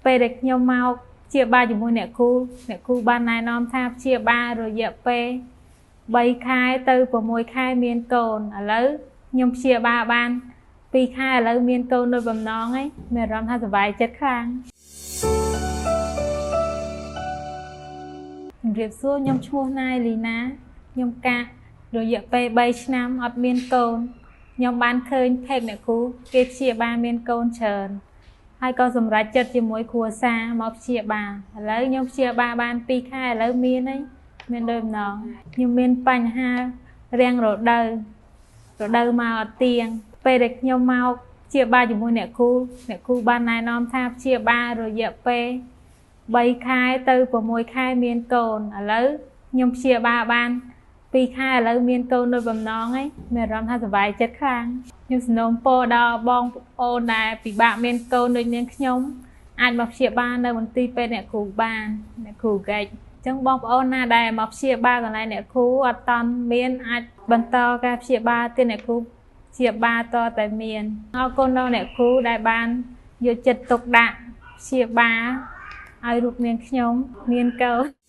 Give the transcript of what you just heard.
ពេលដែលខ្ញុំមកព្យាបាលជាមួយអ្នកគ្រូបានណែនាំថាព្យាបាលរយៈពេល3ខែទៅ6ខែមានកូនឥឡូវខ្ញុំព្យាបាលបាន2ខែឥឡូវមានកូនដោយបំណងហើយមានអារម្មណ៍ថាសប្បាយចិត្តខ្លាំងជំរាបសួរខ្ញុំឈ្មោះណៃលីណាខ្ញុំការយៈពេល3ឆ្នាំអត់មានកូនខ្ញុំបានឃើញផេកអ្នកគ្រូគេព្យាបាលមានកូនច្រើនហើយក៏សម្រេចចិត្តជាមួយគ្រួសារមកព្យាបាលឥឡូវខ្ញុំព្យាបាលបាន2ខែឥឡូវមានហើយមានដោយបំណងខ្ញុំមានបញ្ហារាំងរដូវមកអត់ទៀងពេលដែលខ្ញុំមកព្យាបាលជាមួយអ្នកគ្រូបានណែនាំថាព្យាបាលរយៈពេល3ខែទៅ6ខែមានកូនឥឡូវខ្ញុំព្យាបាលបាន2ខែឥឡូវមានកូនដោយបំណងហើយមានអារម្មណ៍ថាសប្បាយចិត្តខ្លាំងខ្ញុំសនុំពរដល់បងប្អូនដែលពិបាកមានកូនដូចនាងខ្ញុំអាចមកព្យាបាលនៅមន្ទីរពេទ្យអ្នកគ្រូបានអ្នកគ្រូកែកអញ្ចឹងបងប្អូនណាដែលមកព្យាបាលកន្លែងអ្នកគ្រូអត់តាន់មានអាចបន្តការព្យាបាលទៅអ្នកគ្រូព្យាបាលតតែមានអរគុណដល់អ្នកគ្រូដែលបានយកចិត្តទុកដាក់ព្យាបាលឲ្យរូបនាងខ្ញុំមានកូន